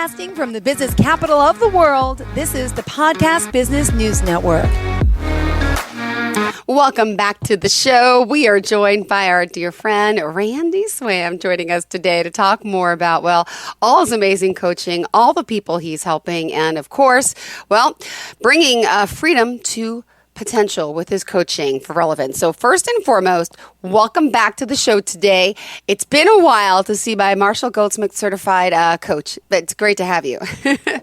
Broadcasting from the business capital of the world, this is the Podcast Business News Network. Welcome back to the show. We are joined by our dear friend, Randy Swaim, joining us today to talk more about, all his amazing coaching, all the people he's helping, and of course, bringing freedom to potential with his coaching for relevance. So first and foremost, welcome back to the show today. It's been a while to see my Marshall Goldsmith certified coach, but it's great to have you.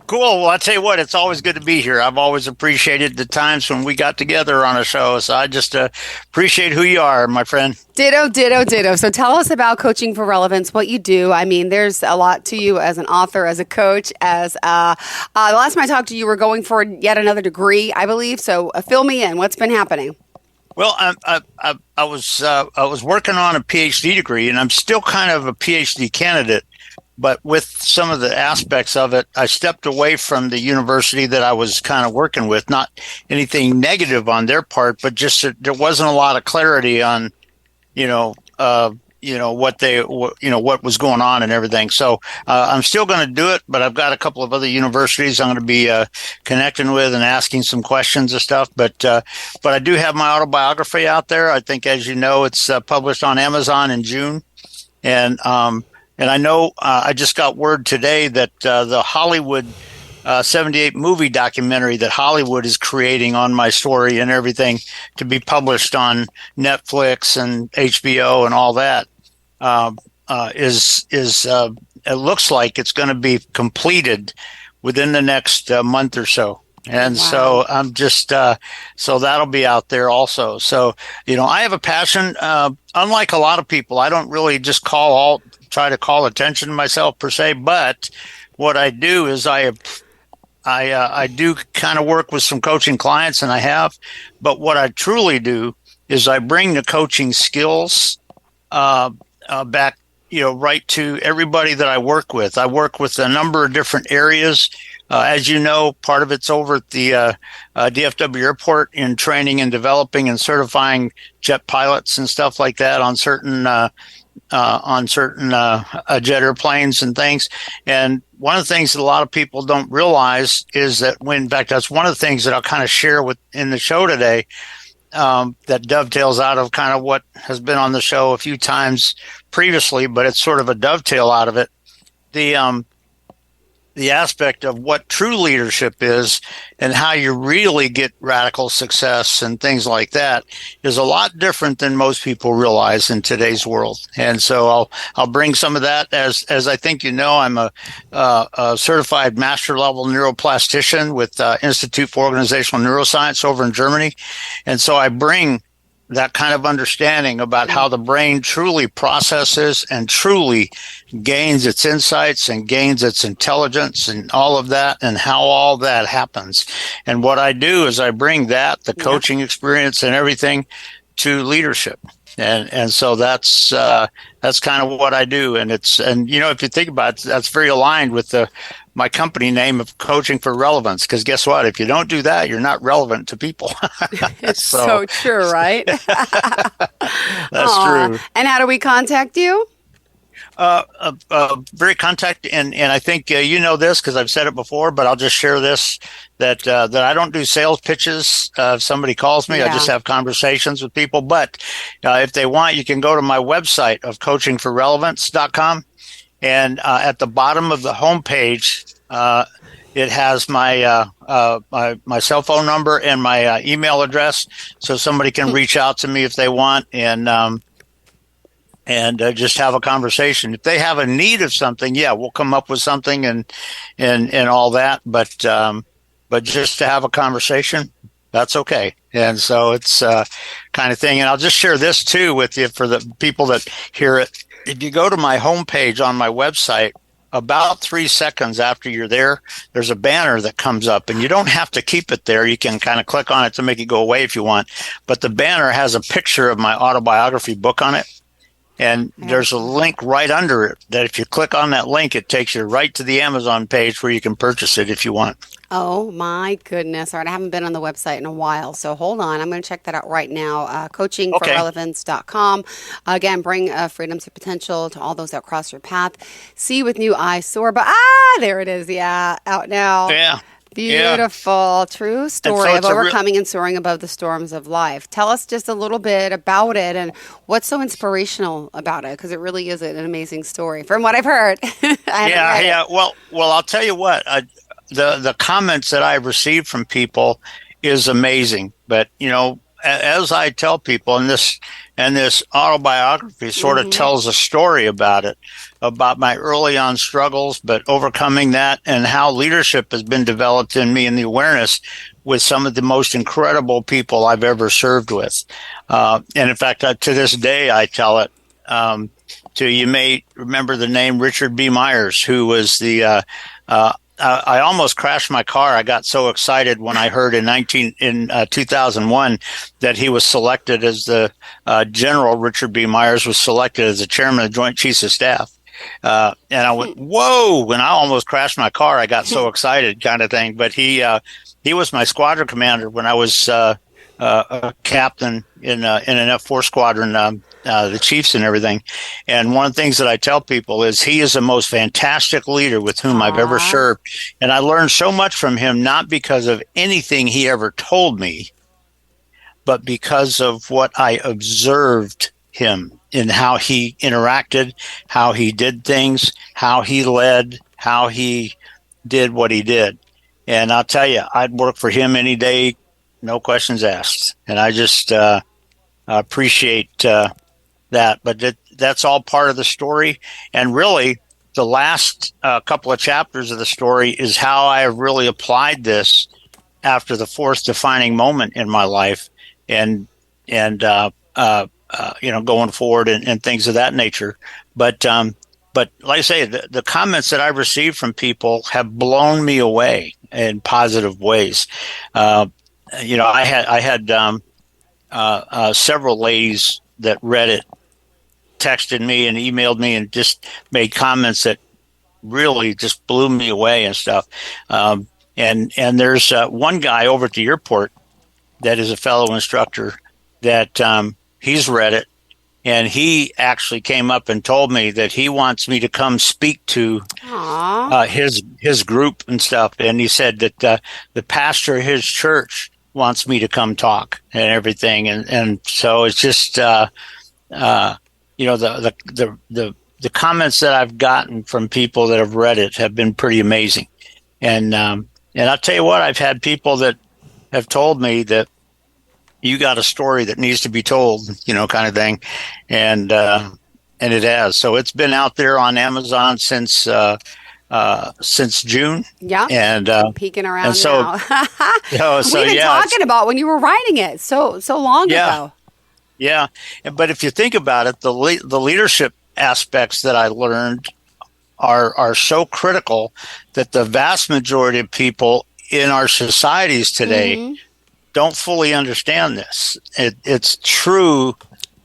Cool. Well, I'll tell you what, it's always good to be here. I've always appreciated the times when we got together on a show. So I just appreciate who you are, my friend. Ditto, ditto, ditto. So tell us about Coaching for Relevance, what you do. I mean, there's a lot to you as an author, as a coach, as the last time I talked to you, you were going for yet another degree, I believe. So fill me in. What's been happening? Well, I was working on a PhD degree, and I'm still kind of a PhD candidate. But with some of the aspects of it, I stepped away from the university that I was kind of working with. Not anything negative on their part, but just that there wasn't a lot of clarity on, what was going on and everything. So I'm still going to do it, but I've got a couple of other universities I'm going to be connecting with and asking some questions and stuff. But I do have my autobiography out there. I think, as you know, it's published on Amazon in June, and I know I just got word today that the Hollywood 78 movie documentary that Hollywood is creating on my story and everything to be published on Netflix and HBO and all that it looks like it's going to be completed within the next month or so. And so I'm just, so that'll be out there also. So, I have a passion, unlike a lot of people. I don't really just try to call attention to myself per se, but what I do is I do kind of work with some coaching clients, and I have, but what I truly do is I bring the coaching skills, back, right to everybody that I work with. I work with a number of different areas. As you know, part of it's over at the DFW airport in training and developing and certifying jet pilots and stuff like that on certain jet airplanes and things. And one of the things that a lot of people don't realize is that in fact, that's one of the things that I'll kind of share in the show today, that dovetails out of kind of what has been on the show a few times previously, but it's sort of a dovetail out of it. The aspect of what true leadership is and how you really get radical success and things like that is a lot different than most people realize in today's world. And so I'll bring some of that as I think I'm a certified master level neuroplastician with Institute for Organizational Neuroscience over in Germany. And so I bring that kind of understanding about how the brain truly processes and truly gains its insights and gains its intelligence and all of that, and how all that happens. And what I do is I bring the coaching experience and everything to leadership. And so that's kind of what I do. And if you think about it, that's very aligned with my company name of Coaching for Relevance, because guess what? If you don't do that, you're not relevant to people. It's so true, right? That's true. And how do we contact you? Very contact, and I think you know this because I've said it before, but I'll just share this, that I don't do sales pitches. If somebody calls me, I just have conversations with people. But if they want, you can go to my website of coachingforrelevance.com. And at the bottom of the homepage, it has my my cell phone number and my email address, so somebody can reach out to me if they want, and just have a conversation. If they have a need of something, we'll come up with something and all that. But just to have a conversation, that's okay. And so it's kind of thing. And I'll just share this too with you for the people that hear it. If you go to my homepage on my website, about 3 seconds after you're there, there's a banner that comes up, and you don't have to keep it there. You can kind of click on it to make it go away if you want. But the banner has a picture of my autobiography book on it. And there's a link right under it that if you click on that link, it takes you right to the Amazon page where you can purchase it if you want. Oh, my goodness. All right. I haven't been on the website in a while, so hold on. I'm going to check that out right now. Coachingforrelevance.com. Again, bring freedom to potential to all those that cross your path. See with new eyes soar. But, There it is. Yeah, out now. Yeah. Beautiful. True story so of overcoming and soaring above the storms of life. Tell us just a little bit about it and what's so inspirational about it, because it really is an amazing story from what I've heard. Well, I'll tell you what, the comments that I've received from people is amazing. But, as I tell people, and this autobiography sort of tells a story about it, about my early on struggles, but overcoming that, and how leadership has been developed in me, and the awareness with some of the most incredible people I've ever served with. And in fact, to this day, I tell it you may remember the name Richard B. Myers, who was I almost crashed my car. I got so excited when I heard in 2001 that he was selected as the General Richard B. Myers was selected as the chairman of the Joint Chiefs of Staff. And I went, whoa, when I almost crashed my car. I got so excited, kind of thing. But he was my squadron commander when I was a captain in an F4 squadron, the Chiefs and everything. And one of the things that I tell people is he is the most fantastic leader with whom I've ever served. And I learned so much from him, not because of anything he ever told me, but because of what I observed him in how he interacted, how he did things, how he led, how he did what he did. And I'll tell you, I'd work for him any day, no questions asked. And I just appreciate that. But that's all part of the story. And really, the last couple of chapters of the story is how I have really applied this after the fourth defining moment in my life, and going forward and things of that nature. But like I say, the comments that I've received from people have blown me away in positive ways. I had several ladies that read it, texted me and emailed me and just made comments that really just blew me away and stuff. And there's one guy over at the airport that is a fellow instructor that he's read it, and he actually came up and told me that he wants me to come speak to his group and stuff. And he said that the pastor of his church wants me to come talk and everything. And so it's just the comments that I've gotten from people that have read it have been pretty amazing. And I'll tell you what, I've had people that have told me that you got a story that needs to be told, kind of thing. And it has. So it's been out there on Amazon since June. Yeah. And peeking around and so, now. We've been talking about when you were writing it so long ago. Yeah. But if you think about it, the leadership aspects that I learned are so critical that the vast majority of people in our societies today don't fully understand this. It's true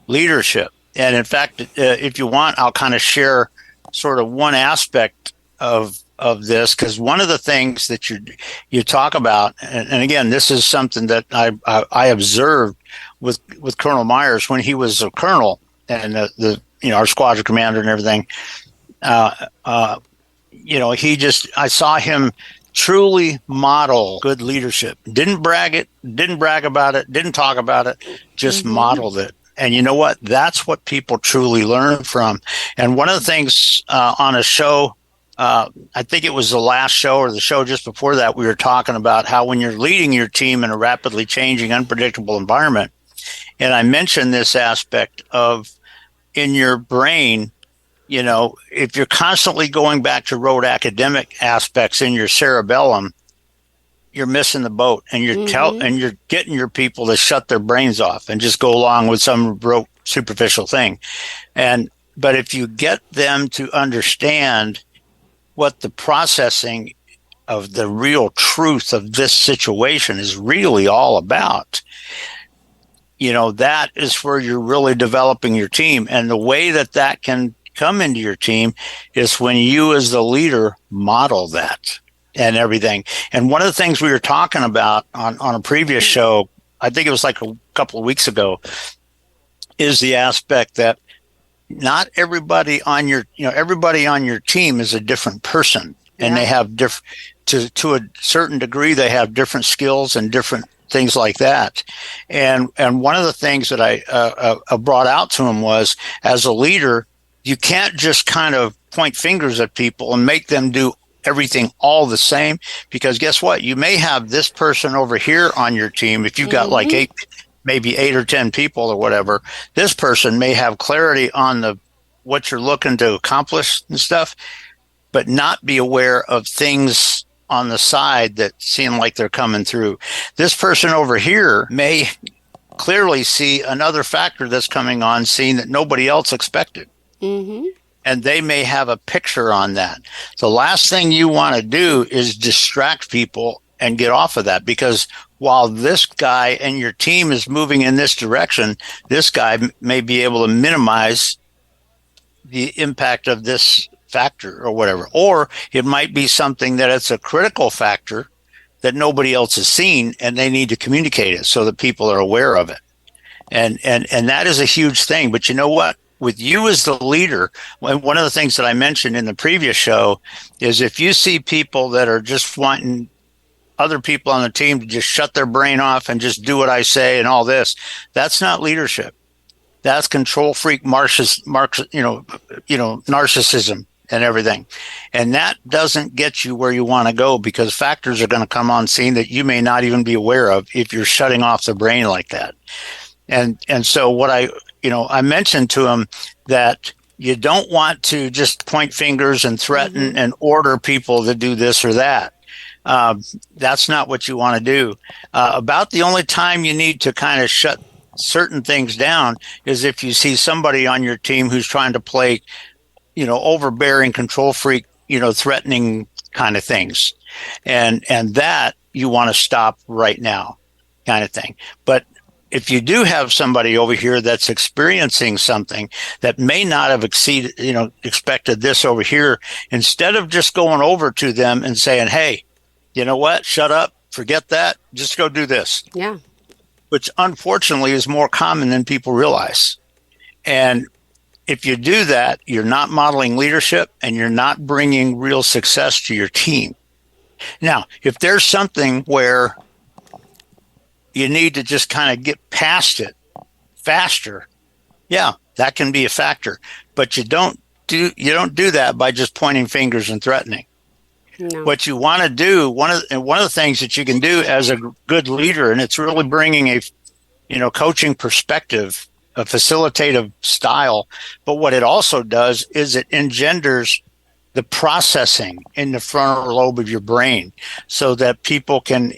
leadership. And in fact, if you want, I'll kind of share sort of one aspect of this, because one of the things that you talk about, and again, this is something that I observed with Colonel Myers when he was a colonel and our squadron commander and everything. I saw him truly model good leadership. Didn't brag about it, didn't talk about it, just modeled it. And you know what? That's what people truly learn from. And one of the things on a show, I think it was the last show or the show just before that, we were talking about how when you're leading your team in a rapidly changing, unpredictable environment, and I mentioned this aspect of in your brain, if you're constantly going back to rote academic aspects in your cerebellum, you're missing the boat, and you're getting your people to shut their brains off and just go along with some rote superficial thing. But if you get them to understand what the processing of the real truth of this situation is really all about, that is where you're really developing your team. And the way that can come into your team is when you as the leader model that and everything. And one of the things we were talking about on a previous show, I think it was like a couple of weeks ago, is the aspect that not everybody on your team is a different person. and they have to a certain degree, they have different skills and different things like that. And one of the things that I brought out to him was, as a leader, you can't just kind of point fingers at people and make them do everything all the same, because guess what? You may have this person over here on your team. If you've got like maybe 8 or 10 people or whatever, this person may have clarity on what you're looking to accomplish and stuff, but not be aware of things on the side that seem like they're coming through. This person over here may clearly see another factor that's coming on scene that nobody else expected. And they may have a picture on that. The last thing you want to do is distract people and get off of that, because while this guy and your team is moving in this direction, this guy may be able to minimize the impact of this factor or whatever. Or it might be something that it's a critical factor that nobody else has seen, and they need to communicate it so that people are aware of it. And that is a huge thing. But you know what? With you as the leader, one of the things that I mentioned in the previous show is, if you see people that are just wanting other people on the team to just shut their brain off and just do what I say and all this, that's not leadership. That's control freak, narcissism and everything. And that doesn't get you where you want to go, because factors are going to come on scene that you may not even be aware of if you're shutting off the brain like that. And so what I mentioned to him that you don't want to just point fingers and threaten and order people to do this or that. That's not what you want to do. About the only time you need to kind of shut certain things down is if you see somebody on your team who's trying to play, overbearing, control freak, threatening kind of things. And that you want to stop right now, kind of thing. But if you do have somebody over here that's experiencing something that may not have expected this over here, instead of just going over to them and saying, hey, you know what, shut up, forget that, just go do this. Yeah. Which unfortunately is more common than people realize. And if you do that, you're not modeling leadership, and you're not bringing real success to your team. Now, if there's something where you need to just kind of get past it faster, yeah, that can be a factor. But you don't do that by just pointing fingers and threatening. No. What you want to do, one of the things that you can do as a good leader, and it's really bringing a coaching perspective, a facilitative style, but what it also does is it engenders the processing in the frontal lobe of your brain, so that people can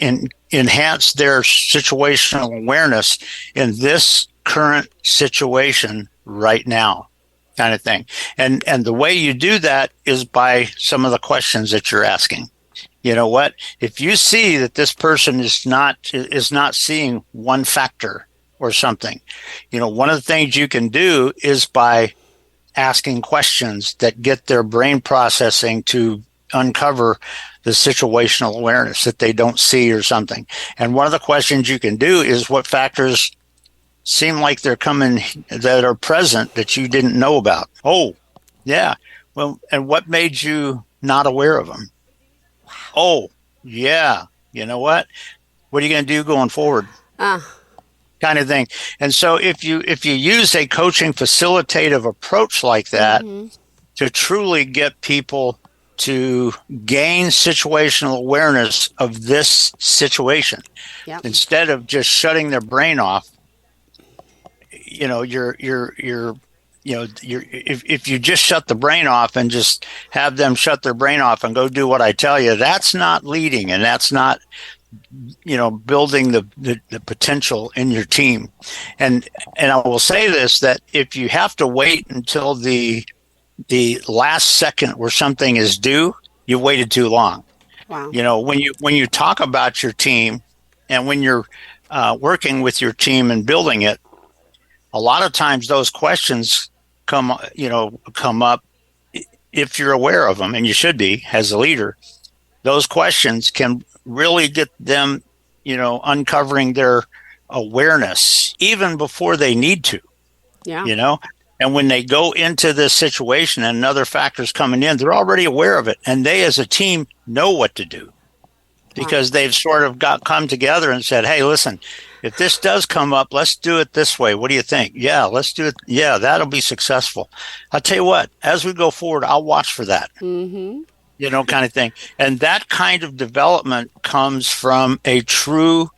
enhance their situational awareness in this current situation right now, kind of thing. And the way you do that is by some of the questions that you're asking. You know what? If you see that this person is not seeing one factor or something, one of the things you can do is by asking questions that get their brain processing to uncover the situational awareness that they don't see or something. And one of the questions you can do is, what factors seem like they're coming that are present that you didn't know about? Oh, yeah. Well, and what made you not aware of them? Wow. Oh, yeah. You know what? What are you going to do going forward? Kind of thing. And so if you use a coaching facilitative approach like that to truly get people to gain situational awareness of this situation, instead of just shutting their brain off, if you just shut the brain off and just have them shut their brain off and go do what I tell you, that's not leading, and that's not building the potential in your team. And I will say this, that if you have to wait until the last second where something is due, you waited too long. Wow. When you talk about your team, and when you're working with your team and building it, a lot of times those questions come up, if you're aware of them, and you should be as a leader. Those questions can really get them, uncovering their awareness even before they need to. Yeah. And when they go into this situation and another factor's coming in, they're already aware of it. And they, as a team, know what to do because they've sort of come together and said, hey, listen, if this does come up, let's do it this way. What do you think? Yeah, let's do it. Yeah, that'll be successful. I'll tell you what, as we go forward, I'll watch for that, kind of thing. And that kind of development comes from a true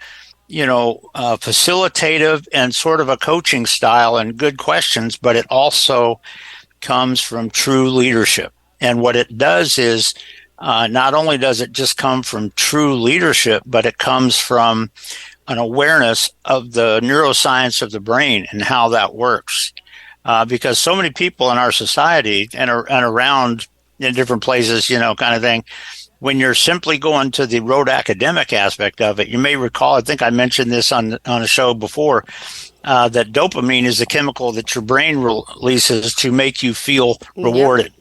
facilitative and sort of a coaching style and good questions, but it also comes from true leadership. And what it does is not only does it just come from true leadership, but it comes from an awareness of the neuroscience of the brain and how that works. Because so many people in our society and around in different places, kind of thing, when you're simply going to the rote academic aspect of it, you may recall, I think I mentioned this on a show before, that dopamine is the chemical that your brain releases to make you feel rewarded,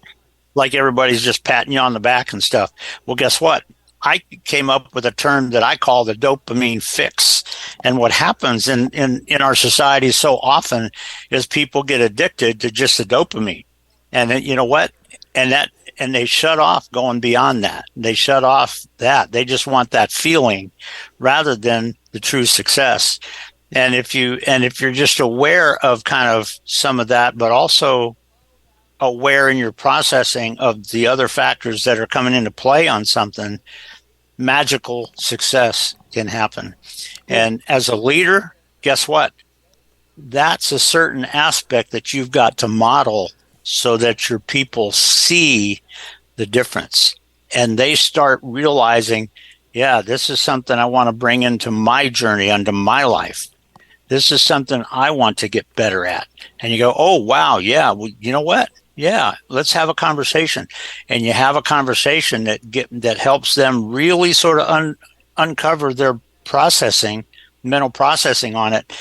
like everybody's just patting you on the back and stuff. Well, guess what? I came up with a term that I call the dopamine fix. And what happens in our society so often is people get addicted to just the dopamine. And then, you know what? And they shut off going beyond that. They shut off that. They just want that feeling rather than the true success. And if you're just aware of kind of some of that, but also aware in your processing of the other factors that are coming into play on something, magical success can happen. And as a leader, guess what? That's a certain aspect that you've got to model so that your people see the difference and they start realizing, yeah, this is something I want to bring into my journey, into my life. This is something I want to get better at. And you go, oh, wow, yeah, well, you know what? Yeah, let's have a conversation. And you have a conversation that helps them really sort of uncover their mental processing on it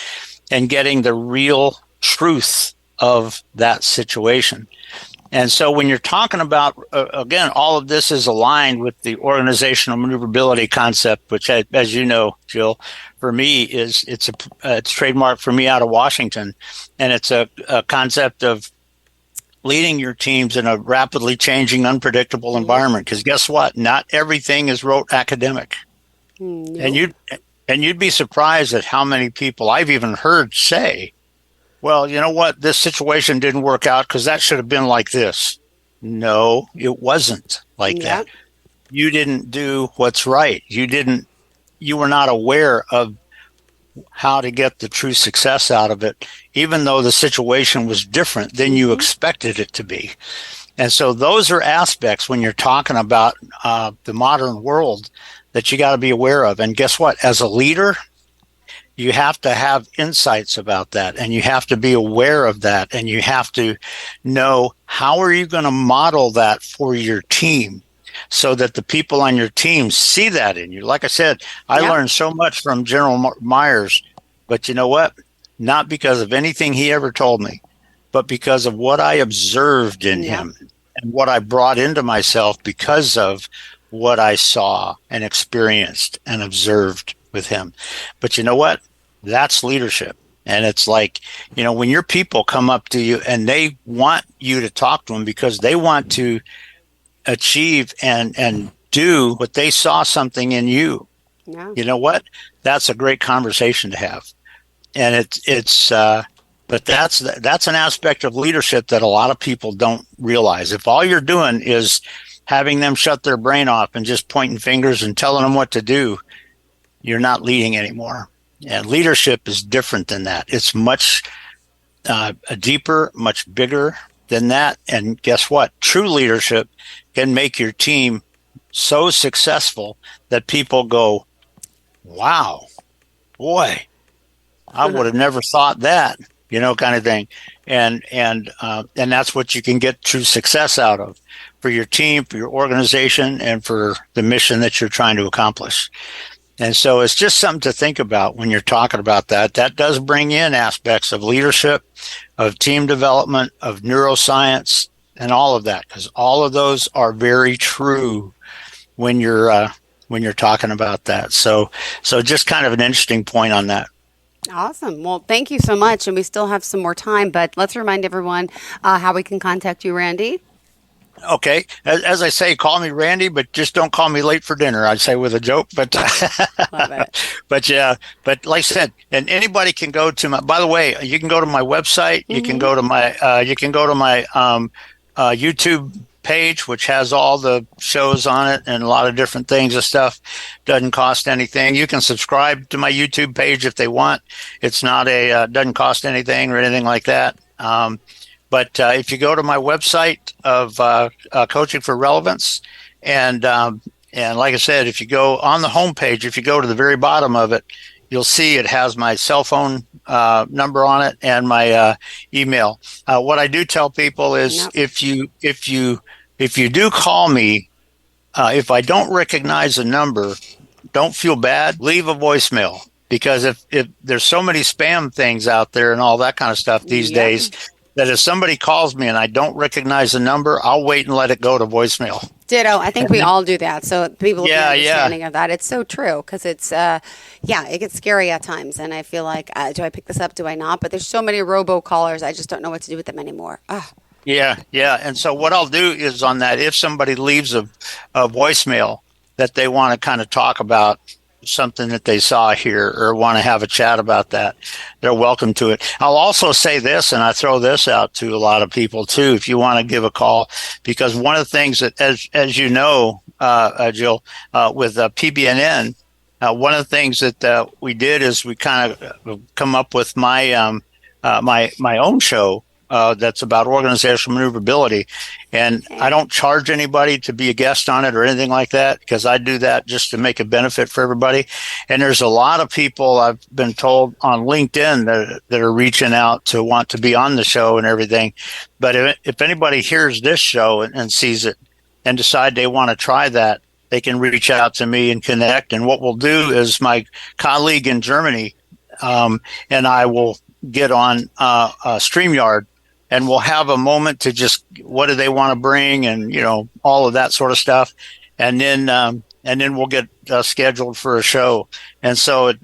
and getting the real truth of that situation. And so when you're talking about, again, all of this is aligned with the organizational maneuverability concept, which, as you know, Jill, for me it's trademarked for me out of Washington. And it's a concept of leading your teams in a rapidly changing, unpredictable environment. Because guess what? Not everything is rote academic. And you'd be surprised at how many people I've even heard say, well, you know what? This situation didn't work out because that should have been like this. No, it wasn't like that. You didn't do what's right. You were not aware of how to get the true success out of it, even though the situation was different than you expected it to be. And so those are aspects when you're talking about the modern world that you got to be aware of. And guess what? As a leader, you have to have insights about that, and you have to be aware of that, and you have to know how are you going to model that for your team so that the people on your team see that in you. Like I said, I learned so much from General Myers, but you know what? Not because of anything he ever told me, but because of what I observed in him and what I brought into myself because of what I saw and experienced and observed with him. But you know what? That's leadership. And it's like, when your people come up to you and they want you to talk to them because they want to achieve and do what they saw something in you. Yeah. You know what? That's a great conversation to have. And but that's an aspect of leadership that a lot of people don't realize. If all you're doing is having them shut their brain off and just pointing fingers and telling them what to do, you're not leading anymore. And leadership is different than that. It's much deeper, much bigger than that. And guess what? True leadership can make your team so successful that people go, wow, boy, I would have never thought that, kind of thing. And that's what you can get true success out of for your team, for your organization, and for the mission that you're trying to accomplish. And so it's just something to think about when you're talking about that. That does bring in aspects of leadership, of team development, of neuroscience, and all of that, because all of those are very true when you're talking about that. So just kind of an interesting point on that. Awesome. Well, thank you so much. And we still have some more time, but let's remind everyone how we can contact you, Randy. Okay. As I say, call me Randy, but just don't call me late for dinner. I'd say with a joke, but Love it. but yeah, but like I said, and anybody can go to my, by the way, you can go to my website. You can go to my YouTube page, which has all the shows on it and a lot of different things and stuff. Doesn't cost anything. You can subscribe to my YouTube page if they want. It's not doesn't cost anything or anything like that. But if you go to my website of Coaching for Relevance, and like I said, if you go on the homepage, if you go to the very bottom of it, you'll see it has my cell phone number on it and my email. What I do tell people is, if you do call me, if I don't recognize a number, don't feel bad. Leave a voicemail, because if there's so many spam things out there and all that kind of stuff these days, that if somebody calls me and I don't recognize the number, I'll wait and let it go to voicemail. Ditto. I think we all do that. So people have an understanding yeah. of that. It's so true, because it's, it gets scary at times. And I feel like, do I pick this up? Do I not? But there's so many robocallers. I just don't know what to do with them anymore. Ugh. Yeah. And so what I'll do is, on that, if somebody leaves a voicemail that they want to kind of talk about something that they saw here or want to have a chat about that, they're welcome to it. I'll also say this, and I throw this out to a lot of people too, if you want to give a call, because one of the things that, as you know, Jill, with PBNN, one of the things that we did is we kind of come up with my my own show that's about organizational maneuverability. And I don't charge anybody to be a guest on it or anything like that, because I do that just to make a benefit for everybody. And there's a lot of people, I've been told, on LinkedIn that are reaching out to want to be on the show and everything. But if anybody hears this show and sees it and decide they want to try that, they can reach out to me and connect. And what we'll do is, my colleague in Germany and I will get on StreamYard, and we'll have a moment to just, what do they want to bring, and all of that sort of stuff, and then we'll get scheduled for a show. And so it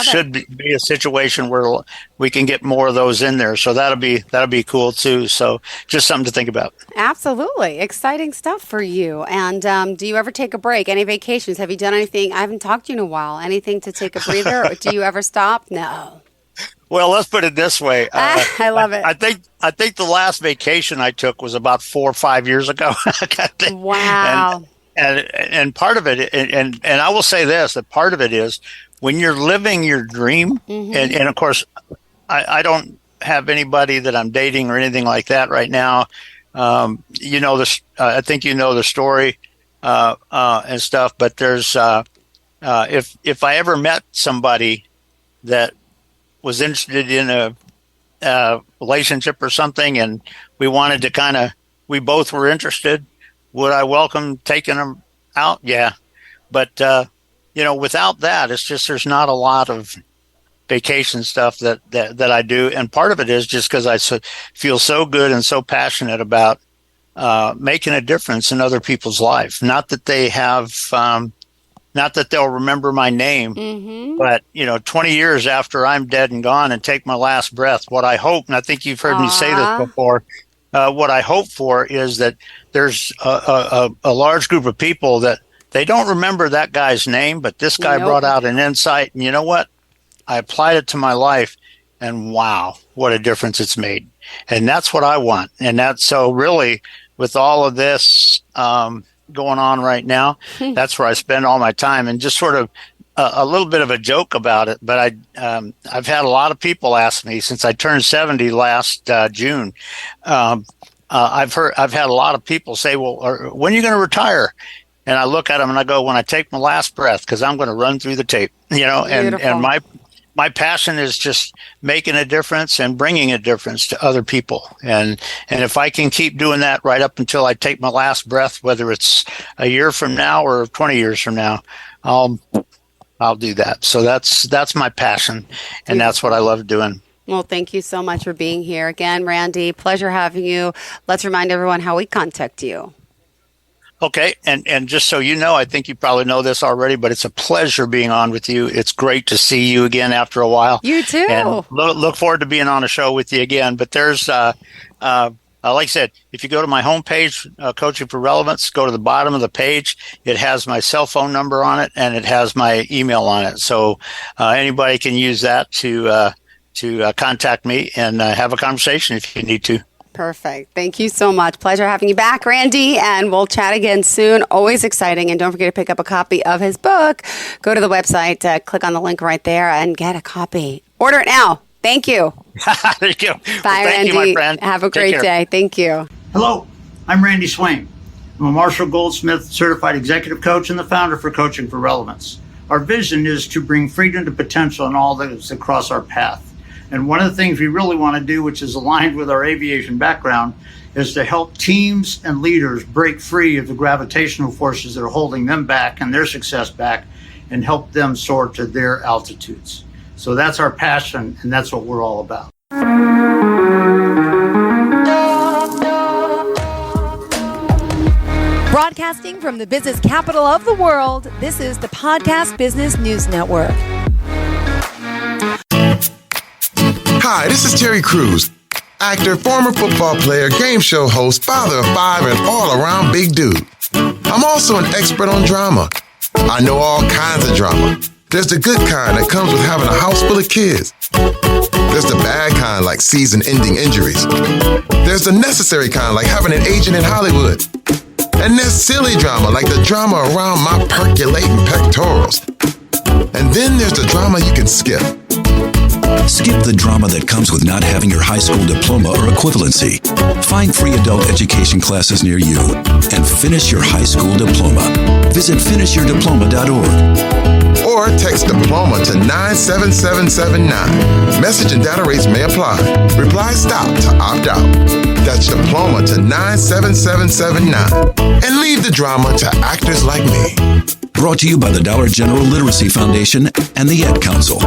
should be a situation where we can get more of those in there. So that'll be cool too. So just something to think about. Absolutely. Exciting stuff for you. And do you ever take a break? Any vacations? Have you done anything? I haven't talked to you in a while. Anything to take a breather? Or do you ever stop? No. Well, let's put it this way. I love it. I think the last vacation I took was about 4 or 5 years ago. Wow. And part of it, and I will say this, that part of it is when you're living your dream, and of course, I don't have anybody that I'm dating or anything like that right now. This, I think the story and stuff. But there's if I ever met somebody that was interested in a relationship or something, and we wanted to we both were interested, would I welcome taking them out? Yeah. But, without that, it's just, there's not a lot of vacation stuff that I do. And part of it is just because I feel so good and so passionate about making a difference in other people's life. Not that they have, not that they'll remember my name, but 20 years after I'm dead and gone and take my last breath, what I hope, and I think you've heard me say this before, what I hope for is that there's a large group of people that they don't remember that guy's name, but this guy brought out an insight, and you know what? I applied it to my life, and wow, what a difference it's made. And that's what I want. And that's, so really, with all of this going on right now, that's where I spend all my time. And just sort of a little bit of a joke about it, but I've had a lot of people ask me since I turned 70 last June. I've had a lot of people say, well, when are you going to retire? And I look at them and I go, when I take my last breath, because I'm going to run through the tape, and my passion is just making a difference and bringing a difference to other people. And if I can keep doing that right up until I take my last breath, whether it's a year from now or 20 years from now, I'll do that. So that's my passion, and that's what I love doing. Well, thank you so much for being here again, Randy. Pleasure having you. Let's remind everyone how we contact you. Okay. And just so you know, I think you probably know this already, but it's a pleasure being on with you. It's great to see you again after a while. You too. And look forward to being on a show with you again. But there's, like I said, if you go to my homepage, Coaching for Relevance, go to the bottom of the page. It has my cell phone number on it, and it has my email on it. So anybody can use that to contact me and have a conversation if you need to. Perfect. Thank you so much. Pleasure having you back, Randy, and we'll chat again soon. Always exciting. And don't forget to pick up a copy of his book. Go to the website, click on the link right there, and get a copy. Order it now. Thank you. There you go. Bye, Randy. you, my friend. Have a great day. Thank you. Hello, I'm Randy Swaim. I'm a Marshall Goldsmith certified executive coach and the founder for Coaching for Relevance. Our vision is to bring freedom to potential in all that is across our path. And one of the things we really want to do, which is aligned with our aviation background, is to help teams and leaders break free of the gravitational forces that are holding them back and their success back, and help them soar to their altitudes. So that's our passion, and that's what we're all about. Broadcasting from the business capital of the world, this is the Podcast Business News Network. Hi, this is Terry Crews, actor, former football player, game show host, father of 5, and all-around big dude. I'm also an expert on drama. I know all kinds of drama. There's the good kind that comes with having a house full of kids. There's the bad kind, like season-ending injuries. There's the necessary kind, like having an agent in Hollywood. And there's silly drama, like the drama around my percolating pectorals. And then there's the drama you can skip. Skip the drama that comes with not having your high school diploma or equivalency. Find free adult education classes near you and finish your high school diploma. Visit finishyourdiploma.org. Or text diploma to 97779. Message and data rates may apply. Reply stop to opt out. That's diploma to 97779. And leave the drama to actors like me. Brought to you by the Dollar General Literacy Foundation and the Ad Council.